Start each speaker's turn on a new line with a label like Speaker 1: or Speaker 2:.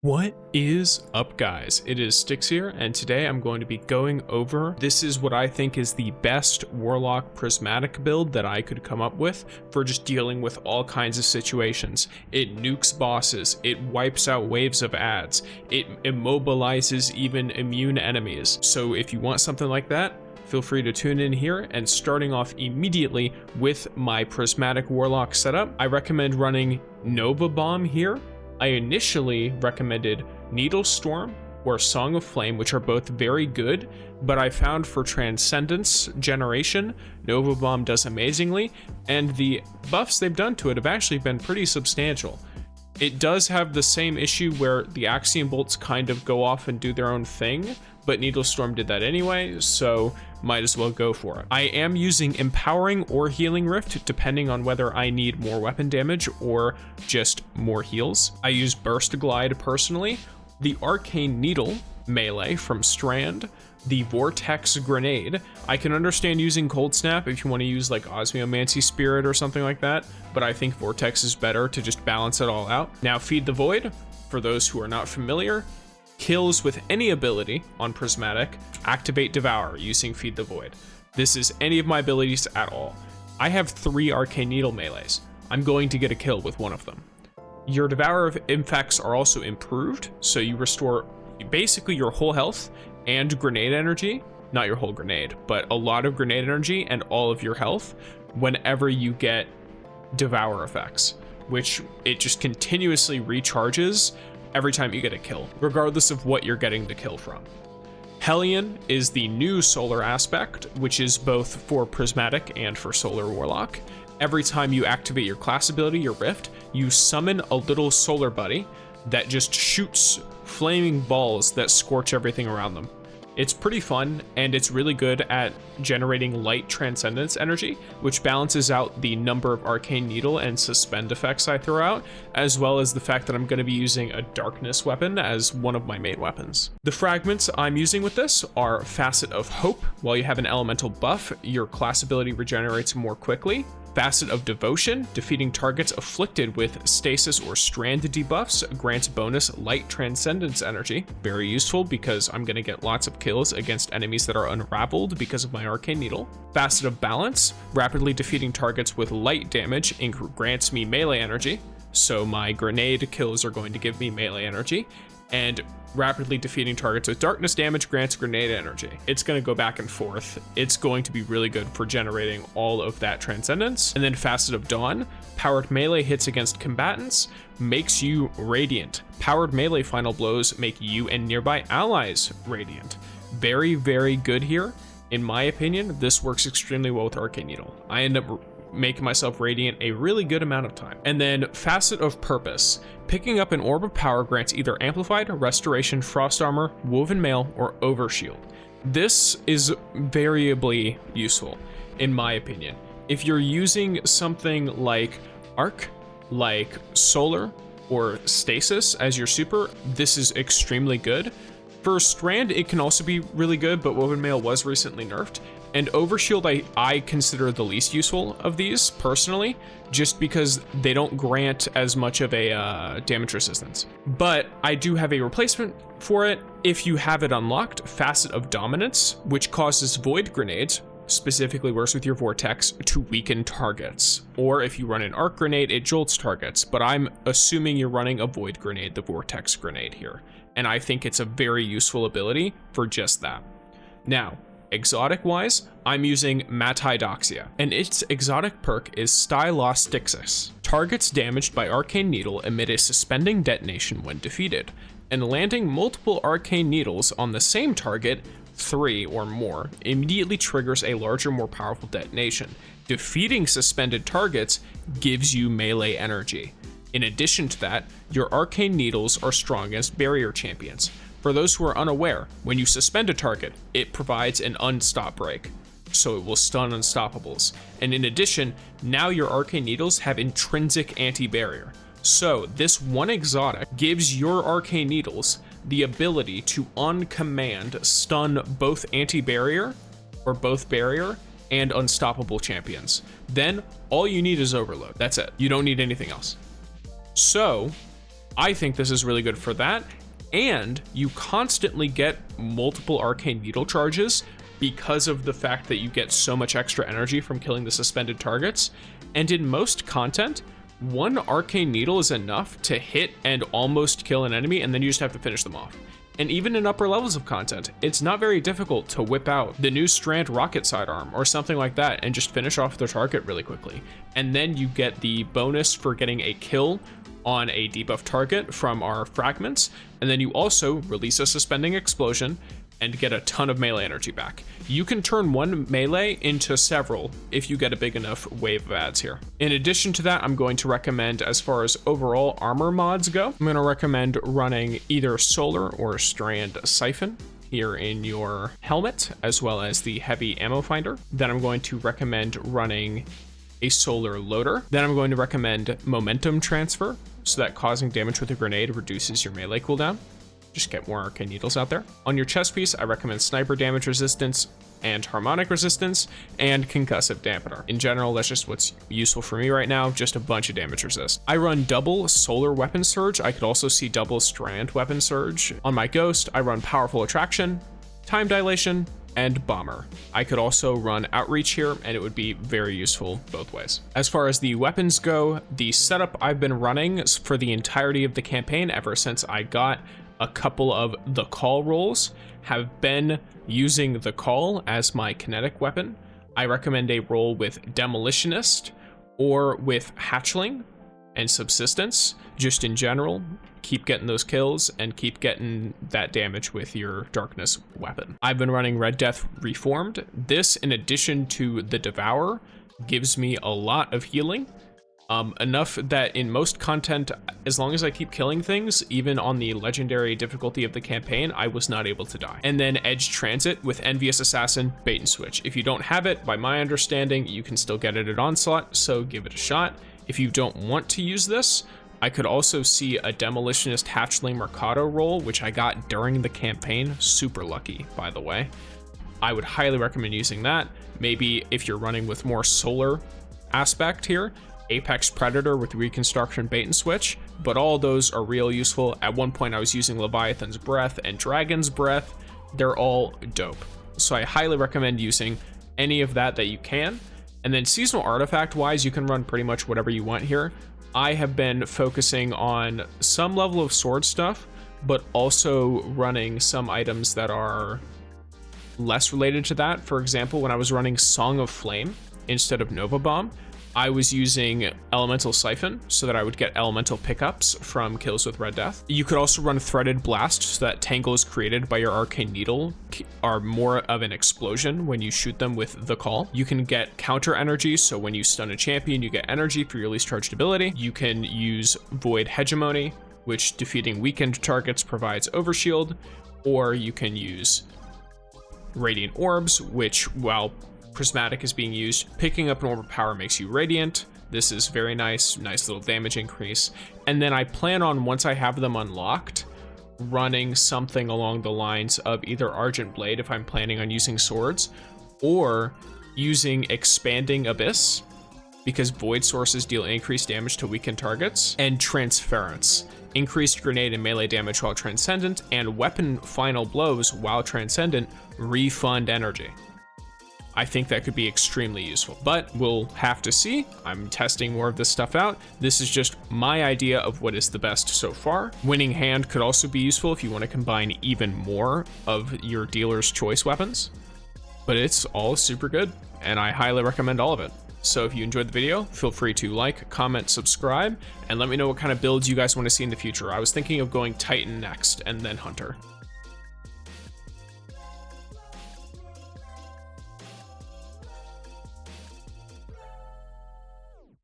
Speaker 1: What is up, guys? It is Styx here, and today I'm going to be going over this is what I think is the best Warlock Prismatic build that I could come up with for just dealing with all kinds of situations. It nukes bosses, it wipes out waves of adds, it immobilizes even immune enemies. So if you want something like that, feel free to tune in here. And starting off immediately with my Prismatic Warlock setup, I recommend running Nova Bomb here. I initially recommended Needlestorm or Song of Flame, which are both very good, but I found for Transcendence generation, Nova Bomb does amazingly, and the buffs they've done to it have actually been pretty substantial. It does have the same issue where the Axiom Bolts kind of go off and do their own thing, but Needlestorm did that anyway, so might as well go for it. I am using Empowering or Healing Rift, depending on whether I need more weapon damage or just more heals. I use Burst Glide personally, the Arcane Needle melee from Strand, the Vortex Grenade. I can understand using Cold Snap if you want to use like Osmiomancy Spirit or something like that, but I think Vortex is better to just balance it all out. Now Feed the Void, for those who are not familiar, kills with any ability on Prismatic, activate Devour using Feed the Void. This is any of my abilities at all. I have 3 Arcane Needle melees. I'm going to get a kill with one of them. Your Devour effects are also improved, so you restore basically your whole health and grenade energy, not your whole grenade, but a lot of grenade energy and all of your health whenever you get Devour effects, which it just continuously recharges every time you get a kill, regardless of what you're getting the kill from. Hellion is the new solar aspect, which is both for Prismatic and for Solar Warlock. Every time you activate your class ability, your Rift, you summon a little solar buddy that just shoots flaming balls that scorch everything around them. It's pretty fun, and it's really good at generating light transcendence energy, which balances out the number of Arcane Needle and Suspend effects I throw out, as well as the fact that I'm going to be using a darkness weapon as one of my main weapons. The fragments I'm using with this are Facet of Hope. While you have an elemental buff, your class ability regenerates more quickly. Facet of Devotion, defeating targets afflicted with stasis or strand debuffs grants bonus light transcendence energy. Very useful because I'm going to get lots of kills against enemies that are unraveled because of my Arcane Needle. Facet of Balance, rapidly defeating targets with light damage grants me melee energy, so my grenade kills are going to give me melee energy. And rapidly defeating targets with darkness damage grants grenade energy. It's going to go back and forth. It's going to be really good for generating all of that transcendence. And then Facet of Dawn, powered melee hits against combatants makes you radiant. Powered melee final blows make you and nearby allies radiant. Very, very good here. In my opinion, this works extremely well with Arcane Needle. I end up making myself radiant a really good amount of time. And then Facet of Purpose, picking up an Orb of Power grants either Amplified, Restoration, Frost Armor, Woven Mail, or Overshield. This is variably useful, in my opinion. If you're using something like Arc, like Solar, or Stasis as your super, this is extremely good. For Strand, it can also be really good, but Woven Mail was recently nerfed. And Overshield I consider the least useful of these, personally, just because they don't grant as much of a damage resistance. But I do have a replacement for it. If you have it unlocked, Facet of Dominance, which causes Void Grenades, specifically works with your Vortex, to weaken targets. Or if you run an Arc Grenade, it jolts targets, but I'm assuming you're running a Void Grenade, the Vortex Grenade here. And I think it's a very useful ability for just that. Now, exotic wise, I'm using Mataidoxia, and its exotic perk is Styx. Targets damaged by Arcane Needle emit a suspending detonation when defeated, and landing multiple Arcane Needles on the same target, 3 or more, immediately triggers a larger, more powerful detonation. Defeating suspended targets gives you melee energy. In addition to that, your Arcane Needles are strong against barrier champions. For those who are unaware, when you suspend a target, it provides an unstop break, so it will stun unstoppables. And in addition, now your Arcane Needles have intrinsic anti-barrier. So this one exotic gives your Arcane Needles the ability to on command stun both anti-barrier, or both barrier, and unstoppable champions. Then all you need is Overload. That's it. You don't need anything else. So I think this is really good for that. And you constantly get multiple Arcane Needle charges because of the fact that you get so much extra energy from killing the suspended targets. And in most content, one Arcane Needle is enough to hit and almost kill an enemy, and then you just have to finish them off. And even in upper levels of content, it's not very difficult to whip out the new Strand rocket sidearm or something like that and just finish off the target really quickly. And then you get the bonus for getting a kill on a debuff target from our fragments, and then you also release a suspending explosion and get a ton of melee energy back. You can turn one melee into several if you get a big enough wave of ads here. In addition to that, I'm going to recommend, as far as overall armor mods go, I'm going to recommend running either Solar or Strand Siphon here in your helmet, as well as the heavy ammo finder. Then I'm going to recommend running a Solar Loader. Then I'm going to recommend Momentum Transfer, so that causing damage with a grenade reduces your melee cooldown. Just get more Arcane Needles out there. On your chest piece, I recommend Sniper Damage Resistance and Harmonic Resistance and Concussive Dampener. In general, that's just what's useful for me right now, just a bunch of damage resist. I run double Solar Weapon Surge. I could also see double Strand Weapon Surge. On my Ghost, I run Powerful Attraction, Time Dilation, and Bomber. I could also run Outreach here, and it would be very useful both ways. As far as the weapons go, the setup I've been running for the entirety of the campaign ever since I got a couple of the Call rolls have been using the Call as my kinetic weapon. I recommend a roll with Demolitionist or with Hatchling and Subsistence, just in general. Keep getting those kills and keep getting that damage with your Darkness weapon. I've been running Red Death Reformed. This, in addition to the Devour, gives me a lot of healing. Enough that in most content, as long as I keep killing things, even on the legendary difficulty of the campaign, I was not able to die. And then Edge Transit with Envious Assassin, bait and switch. If you don't have it, by my understanding, you can still get it at Onslaught, so give it a shot. If you don't want to use this, I could also see a Demolitionist Hatchling Mercado roll, which I got during the campaign. Super lucky, by the way. I would highly recommend using that. Maybe if you're running with more solar aspect here, Apex Predator with Reconstruction Bait and Switch, but all those are real useful. At one point I was using Leviathan's Breath and Dragon's Breath. They're all dope. So I highly recommend using any of that you can. And then seasonal artifact wise, you can run pretty much whatever you want here. I have been focusing on some level of sword stuff, but also running some items that are less related to that. For example, when I was running Song of Flame instead of Nova Bomb, I was using Elemental Siphon so that I would get elemental pickups from kills with Red Death. You could also run Threaded Blast so that tangles created by your Arcane Needle are more of an explosion when you shoot them with the Call. You can get counter energy, so when you stun a champion, you get energy for your least charged ability. You can use Void Hegemony, which defeating weakened targets provides Overshield, or you can use Radiant Orbs, which, while Prismatic is being used, picking up an Orb of Power makes you Radiant. This is very nice little damage increase. And then I plan on, once I have them unlocked, running something along the lines of either Argent Blade if I'm planning on using swords, or using Expanding Abyss, because Void Sources deal increased damage to weakened targets, and Transference, increased grenade and melee damage while Transcendent, and weapon final blows while Transcendent refund energy. I think that could be extremely useful, but we'll have to see. I'm testing more of this stuff out. This is just my idea of what is the best so far. Winning Hand could also be useful if you want to combine even more of your dealer's choice weapons, but it's all super good, and I highly recommend all of it. So if you enjoyed the video, feel free to like, comment, subscribe, and let me know what kind of builds you guys want to see in the future. I was thinking of going Titan next, and then Hunter.